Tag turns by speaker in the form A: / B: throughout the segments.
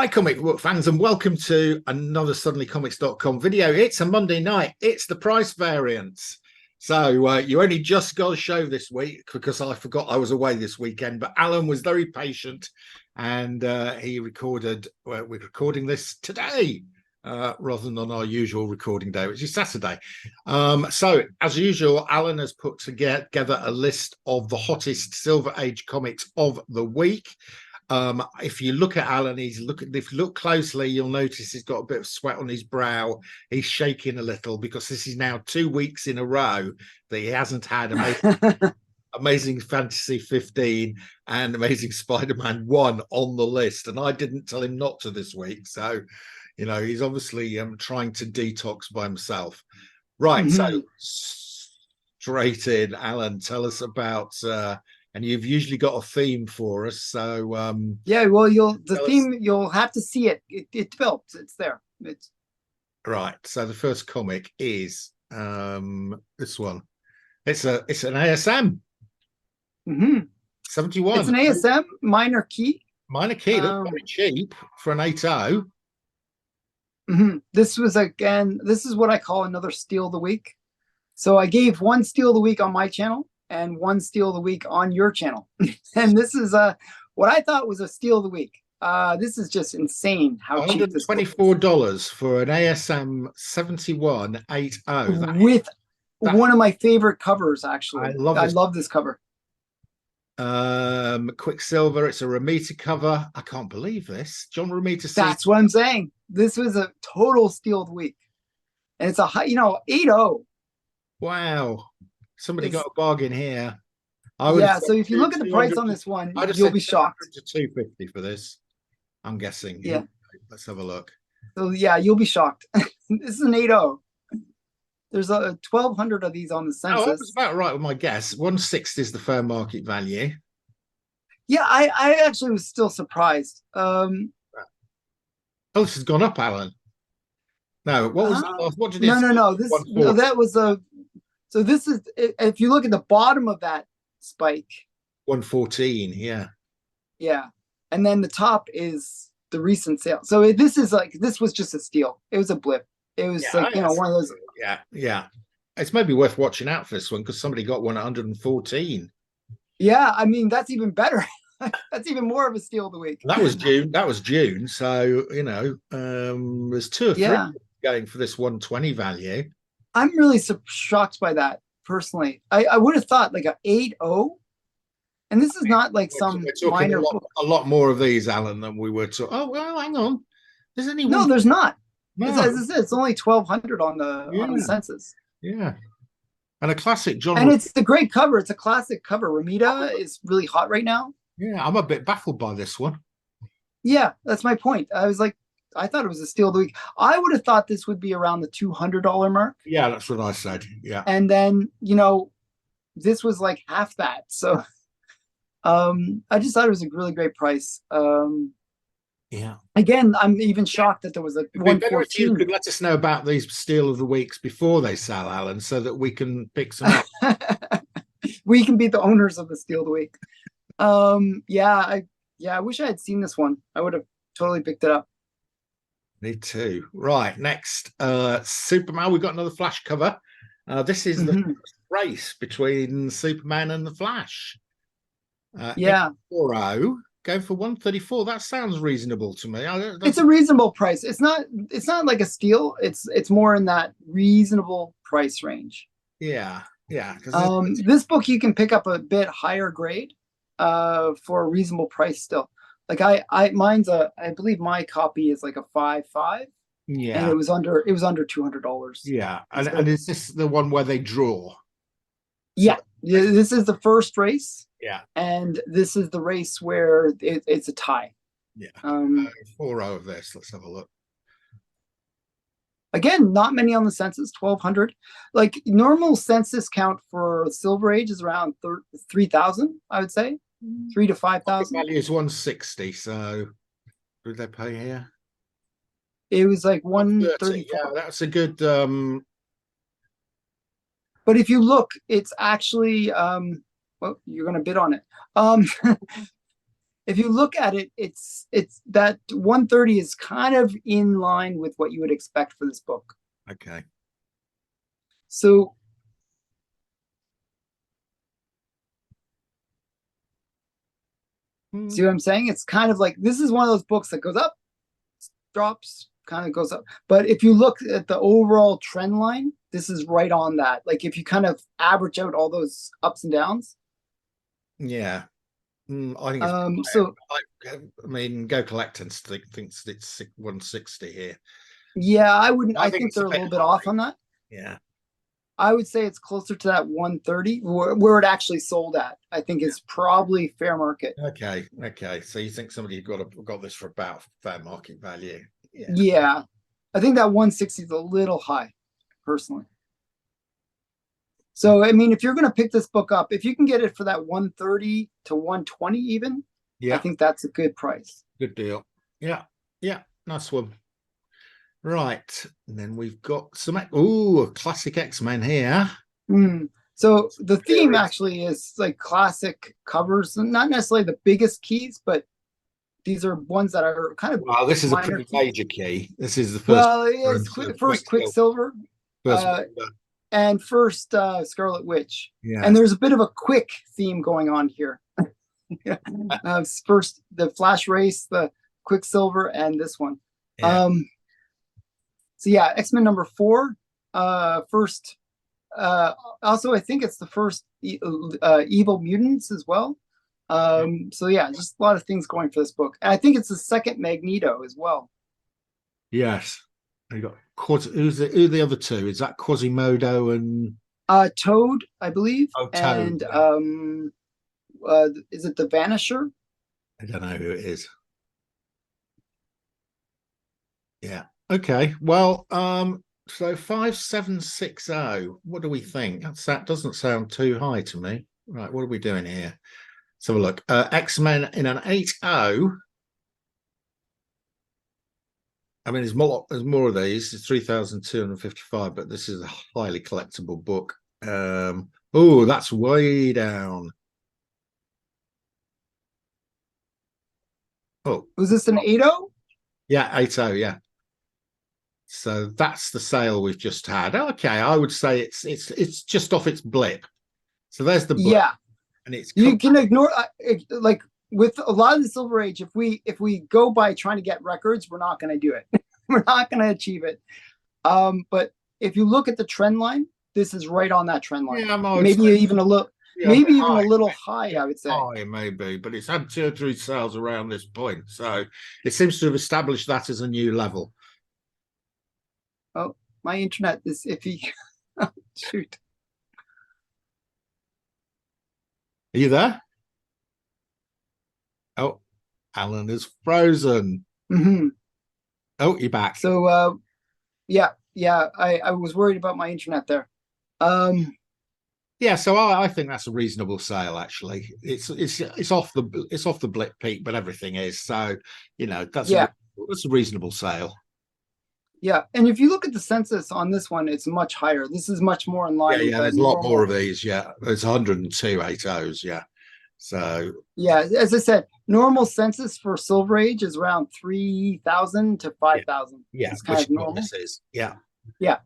A: Hi, comic book fans, and welcome to another suddenlycomics.com video. It's a Monday night. It's the price variance. So you only just got a show this week because I forgot I was away this weekend. But Allan was very patient, and he recorded. We're recording this today rather than on our usual recording day, which is Saturday. So as usual, Allan has put together a list of the hottest Silver Age comics of the week. If you look at Allan, if you look closely, you'll notice he's got a bit of sweat on his brow. He's shaking a little because this is now 2 weeks in a row that he hasn't had Amazing Fantasy 15 and Amazing Spider-Man 1 on the list. And I didn't tell him not to this week. So, you know, he's obviously trying to detox by himself. Right. So straight in, Allan, tell us about and you've usually got a theme for us, so
B: yeah. Well, you'll have to see it. It develops. It's there. It's
A: right. So the first comic is this one. It's an ASM. 71.
B: It's an ASM minor key.
A: Minor key. That's very cheap for an 8.0.
B: This was this is what I call another steal of the week. So I gave one steal of the week on my channel and one steal of the week on your channel. And this is what I thought was a steal of the week. This is just insane how cheap this is.
A: $124 for an ASM 71 8.0.
B: With one of my favorite covers, actually. I love this cover.
A: Quicksilver, it's a Romita cover. I can't believe this. John Romita.
B: That's what I'm saying. This was a total steal of the week. And it's a 8.0.
A: Wow. Somebody got a bargain here.
B: Yeah, so if you look at the price on this one, you'll be shocked.
A: To 250 for this, I'm guessing.
B: Yeah.
A: Let's have a look.
B: So yeah, you'll be shocked. This is an 8.0. There's 1,200 of these on the census.
A: Oh, I was about right with my guess. 160 is the fair market value.
B: Yeah, I actually was still surprised.
A: Oh, this has gone up, Allan. No, what was what did it?
B: No. That was a. So this is, if you look at the bottom of that spike,
A: 114, yeah.
B: Yeah. And then the top is the recent sale. So this was just a steal. It was a blip. It was one of those.
A: Yeah. It's maybe worth watching out for this one because somebody got one at 114.
B: Yeah, I mean, that's even better. That's even more of a steal of the week.
A: That was June. So, you know, there's 2 or 3 going for this 120 value.
B: I'm really shocked by that personally. I would have thought like a 8.0, and this is not like some minor.
A: A lot more of these, Allan, than we were talking. Oh well, hang on. There's only
B: no, there's not.
A: No.
B: As I said, it's only 1,200 on the census.
A: Yeah, and a classic John.
B: And it's a great cover. It's a classic cover. Romita is really hot right now.
A: Yeah, I'm a bit baffled by this one.
B: Yeah, that's my point. I thought it was a steal of the week. I would have thought this would be around the $200 mark.
A: Yeah, that's what I said. Yeah.
B: And then, this was like half that. So I just thought it was a really great price.
A: Yeah.
B: Again, I'm even shocked that there was a 114.
A: You could let us know about these steal of the weeks before they sell, Allan, so that we can pick some up.
B: We can be the owners of the steal of the week. I wish I had seen this one. I would have totally picked it up.
A: Me too. Right, next, Superman. We've got another Flash cover. This is the first race between Superman and the Flash. 4.0, going for 134. That sounds reasonable to me.
B: It's a reasonable price. It's not like a steal. It's more in that reasonable price range.
A: Yeah.
B: This book you can pick up a bit higher grade for a reasonable price still. Like I believe my copy is like a 5.5.
A: Yeah.
B: And it was under $200.
A: Yeah. And is this the one where they draw?
B: Yeah. This is the first race.
A: Yeah.
B: And this is the race where it's a tie.
A: Yeah. 4.0 of this. Let's have a look.
B: Again, not many on the census, 1,200. Like normal census count for Silver Age is around 3,000, I would say. 3,000 to 5,000.
A: Value is 160. So, what did they pay here?
B: It was like 130.
A: Yeah, that's a good.
B: But if you look, it's actually well, you're going to bid on it. if you look at it, it's that 130 is kind of in line with what you would expect for this book.
A: Okay.
B: So see what I'm saying? It's kind of like this is one of those books that goes up, drops, kind of goes up. But if you look at the overall trend line, this is right on that. Like if you kind of average out all those ups and downs.
A: Yeah. I think it's
B: So
A: I mean, Go Collectors thinks it's 160 here.
B: yeah, I wouldn't. I think
A: it's a
B: they're a
A: bit
B: little bit
A: high.
B: off on that.
A: Yeah.
B: I would say it's closer to that 130 where it actually sold at. I think is probably fair market.
A: Okay. Okay. So you think somebody got this for about fair market value? Yeah.
B: Yeah, I think that 160 is a little high, personally. So I mean, if you're going to pick this book up, if you can get it for that 130 to 120 even,
A: Yeah.
B: I think that's a good price.
A: Good deal. Yeah. Yeah. Nice one. Right. And then we've got some a classic X-Men here.
B: So the theme actually is like classic covers, not necessarily the biggest keys, but these are ones that are kind of
A: Wow, this is a pretty major key. This is the first.
B: Well, it's first Quicksilver, and first Scarlet Witch.
A: Yeah.
B: And there's a bit of a quick theme going on here. First the Flash Race, the Quicksilver, and this one.
A: Yeah.
B: So yeah, X-Men number 4. First, also I think it's the first Evil Mutants as well. So yeah, just a lot of things going for this book. And I think it's the second Magneto as well.
A: Yes. You got who the other two? Is that Quasimodo and
B: Toad, I believe.
A: Oh, Toad.
B: And is it the Vanisher?
A: I don't know who it is. Yeah. Okay. Well, so 5760. What do we think? That doesn't sound too high to me. Right, what are we doing here? Let's have a look. X-Men in an 80. I mean, there's more of these. It's 3,255, but this is a highly collectible book. Oh, that's way down. Oh,
B: was this an 80?
A: Yeah, 80, yeah. So that's the sale we've just had. Okay, I would say it's just off its blip. So there's the blip.
B: Yeah,
A: and it's
B: you can ignore like with a lot of the Silver Age. If we go by trying to get records, we're not going to do it. We're not going to achieve it. But if you look at the trend line, this is right on that trend line. Yeah, maybe even a little. Yeah, maybe even a little high, I would say.
A: High, maybe, but it's had 2 or 3 sales around this point, so it seems to have established that as a new level.
B: Oh, my internet is iffy. Shoot.
A: Are you there? Oh, Allan is frozen. Oh, you're back.
B: So, yeah, I was worried about my internet there.
A: Yeah, so I think that's a reasonable sale. Actually, it's off the blip peak, but everything is, so that's a reasonable sale.
B: Yeah, and if you look at the census on this one, it's much higher. This is much more in line.
A: Yeah, there's a lot more of these. Yeah, there's 102 80s. Yeah, so
B: yeah, as I said, normal census for Silver Age is around 3,000 to 5,000.
A: Yeah,
B: it's kind of normal.
A: This is. Yeah.
B: Yeah,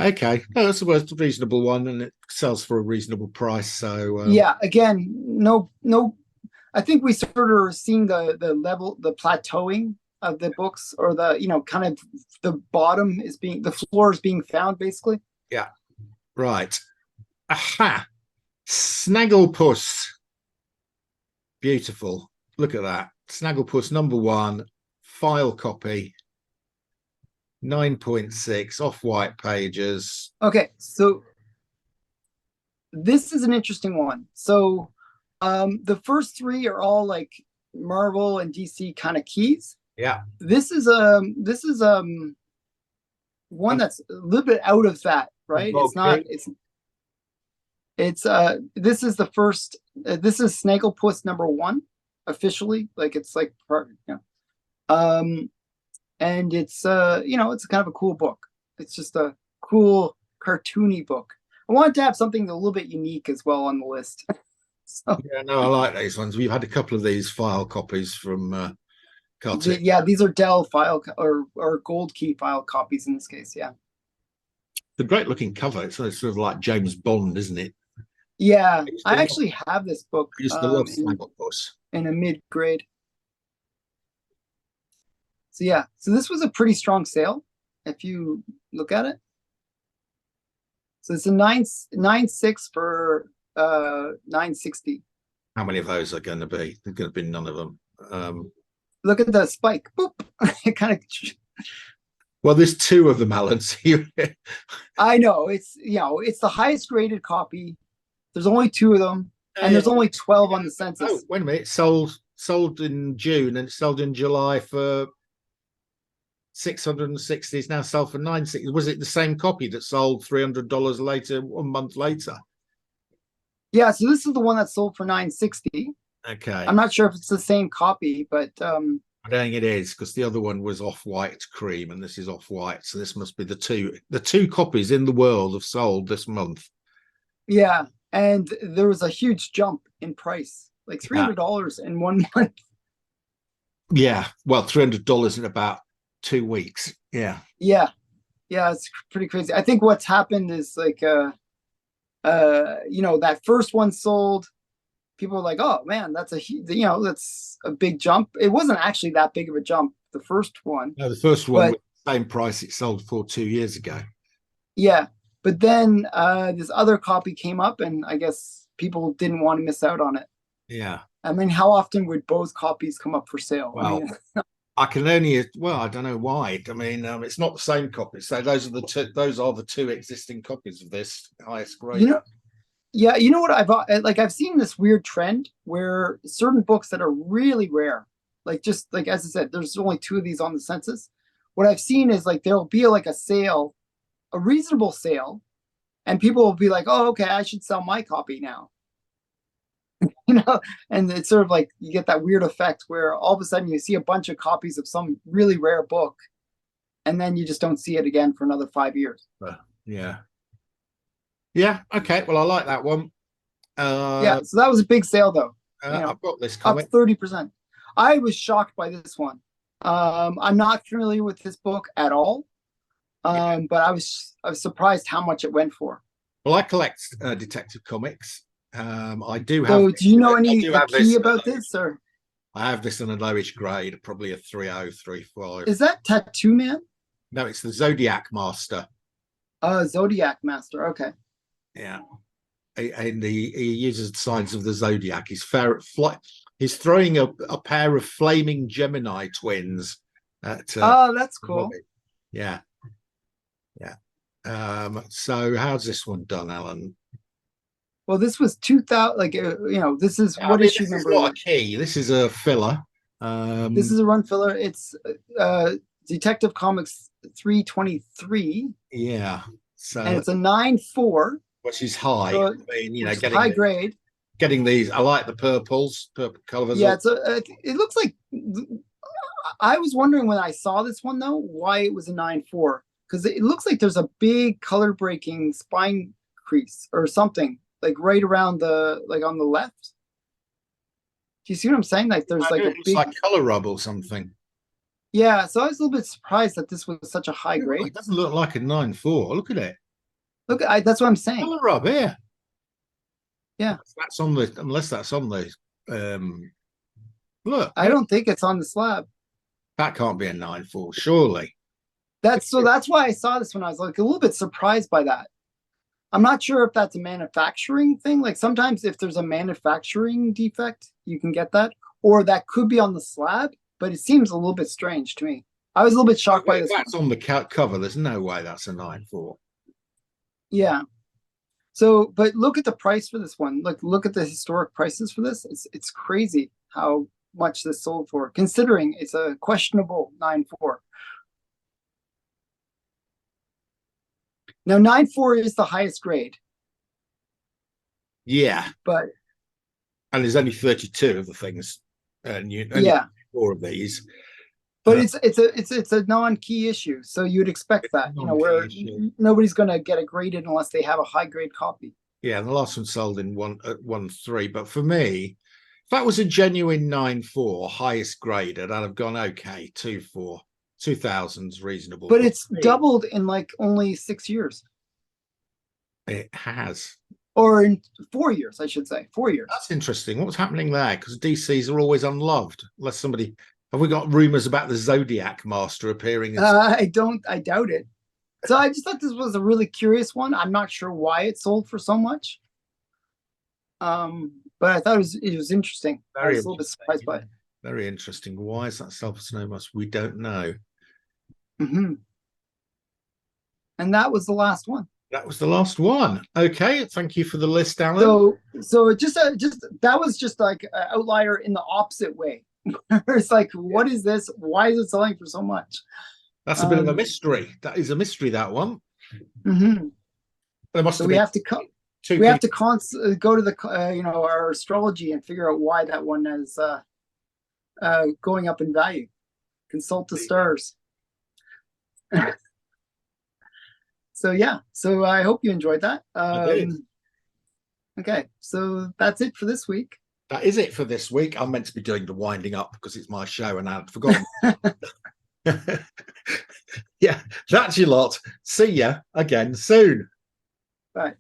A: okay. No, that's a reasonable one, and it sells for a reasonable price. So
B: yeah, again, no. I think we sort of are seeing the level, the plateauing of the books, or the kind of the bottom is being, the floor is being found, basically.
A: Yeah. Right. Aha. Snagglepuss. Beautiful. Look at that. Snagglepuss number 1, file copy. 9.6 off-white pages.
B: Okay, so this is an interesting one. So the first 3 are all like Marvel and DC kind of keys.
A: Yeah.
B: This is one that's a little bit out of that, right?
A: Okay.
B: It's not this is the first this is Snagglepuss number 1 officially, like it's like and it's it's kind of a cool book. It's just a cool cartoony book. I wanted to have something a little bit unique as well on the list. So
A: Yeah, no, I like these ones. We've had a couple of these file copies from cartoon.
B: yeah, these are Dell or Gold Key file copies in this case. Yeah.
A: The great looking cover. It's sort of like James Bond, isn't it?
B: Yeah,
A: I used to
B: I
A: love,
B: actually have this book
A: I used to love Snagglepuss.
B: in a mid grade. So yeah, so this was a pretty strong sale if you look at it. So it's a 9.96 for 960.
A: How many of those are going to be? There's going to be none of them.
B: Look at the spike. Boop. It kind of
A: Well, there's two of them, Alan. So
B: I know it's it's the highest graded copy. There's only two of them, and there's only 12 on the census.
A: Oh, wait a minute. Sold in June and sold in July for 660. It's now sold for 960. Was it the same copy that sold $300 later, 1 month later?
B: Yeah, so this is the one that sold for 960.
A: Okay.
B: I'm not sure if it's the same copy, but
A: I don't think it is, because the other one was off-white cream and this is off-white. So this must be the two copies in the world have sold this month.
B: yeah, and there was a huge jump in price, like $300 in 1 month.
A: Yeah, well, $300 in about 2 weeks. Yeah.
B: Yeah, it's pretty crazy. I think what's happened is like that first one sold, people were like, oh man, that's a big jump. It wasn't actually that big of a jump, the first one.
A: No, the first one was the same price it sold for 2 years ago.
B: Yeah, but then this other copy came up, and I guess people didn't want to miss out on it.
A: Yeah.
B: I mean, how often would both copies come up for sale?
A: Well, I can only, well, I don't know why. I mean, it's not the same copy. So those are the two existing copies of this highest grade.
B: Yeah, you know what I've seen this weird trend where certain books that are really rare, like just like as I said, there's only two of these on the census. What I've seen is like there'll be like a sale, a reasonable sale, and people will be like, "Oh, okay, I should sell my copy now." And it's sort of like you get that weird effect where all of a sudden you see a bunch of copies of some really rare book, and then you just don't see it again for another 5 years.
A: Yeah. Yeah. Okay. Well, I like that one.
B: Yeah. So that was a big sale, though.
A: I've got this comic.
B: Up 30%. I was shocked by this one. I'm not familiar with this book at all, but I was surprised how much it went for.
A: Well, I collect Detective Comics. I do have.
B: So, do you know any key about this, or?
A: I have this in a lowish grade, probably a 3.0, 3.5.
B: Is that Tattoo Man?
A: No, it's the Zodiac Master.
B: Zodiac Master. Okay.
A: Yeah, and he uses the signs of the zodiac. He's throwing a pair of flaming Gemini twins at.
B: That's cool.
A: Yeah. So how's this one done, Alan?
B: Well, this was 2000. Like this is what issue number?
A: This is not a key. This is a filler.
B: This is a run filler. It's Detective Comics 323.
A: Yeah. So
B: and it's a 9.4.
A: Which is high.
B: So,
A: I mean, getting
B: high grade.
A: Getting these, I like the purple colors.
B: Yeah, it looks like. I was wondering when I saw this one though, why it was a 9.4, because it looks like there's a big color breaking spine crease or something, like right around on the left. Do you see what I'm saying? Like there's like a big,
A: like color rub or something.
B: Yeah, so I was a little bit surprised that this was such a high grade.
A: It doesn't look like a 9.4. Look at it.
B: Look, that's what I'm saying.
A: Color rub here.
B: Yeah,
A: that's on the unless that's on the look.
B: I don't think it's on the slab.
A: That can't be a 9.4, surely.
B: That's why I saw this when I was like a little bit surprised by that. I'm not sure if that's a manufacturing thing. Like sometimes if there's a manufacturing defect, you can get that, or that could be on the slab. But it seems a little bit strange to me. I was a little bit shocked by this.
A: That's on the cover. There's no way that's a 9.4.
B: Yeah. So, but look at the price for this one. Look at the historic prices for this. It's crazy how much this sold for, considering it's a questionable 9.4. Now, 9.4 is the highest grade.
A: Yeah.
B: And
A: there's only 32 of the things. And
B: yeah.
A: 4 of these.
B: But it's a non-key issue, so you'd expect that, where nobody's going to get it graded unless they have a high grade copy.
A: Yeah, the last one sold in 1.13. But for me, if that was a genuine 9.4 highest grade, I'd have gone okay, 2.4. 2000's reasonable.
B: But it's doubled in like only 6 years.
A: It has.
B: Or in 4 years, I should say. 4 years.
A: That's interesting. What's happening there? Because DCs are always unloved. Unless somebody... Have we got rumors about the Zodiac Master appearing?
B: I doubt it. So I just thought this was a really curious one. I'm not sure why it sold for so much. But I thought it was interesting. I was a little bit surprised by it.
A: Very interesting. Why is that Sulfur We don't know.
B: Mm-hmm. And that was the last one.
A: That was the last one. Okay, thank you for the list, Alan.
B: So just that was just like an outlier in the opposite way. It's like, what is this? Why is it selling for so much?
A: That's a bit of a mystery. That is a mystery, that one.
B: Mm-hmm.
A: There must
B: so
A: have
B: we
A: been
B: have to go to the our astrology and figure out why that one is going up in value. Consult the stars. So yeah, so I hope you enjoyed that.
A: I did.
B: Okay, so that's it for this week.
A: That is it for this week. I'm meant to be doing the winding up because it's my show and I'd forgotten. Yeah, that's your lot. See ya again soon.
B: Bye.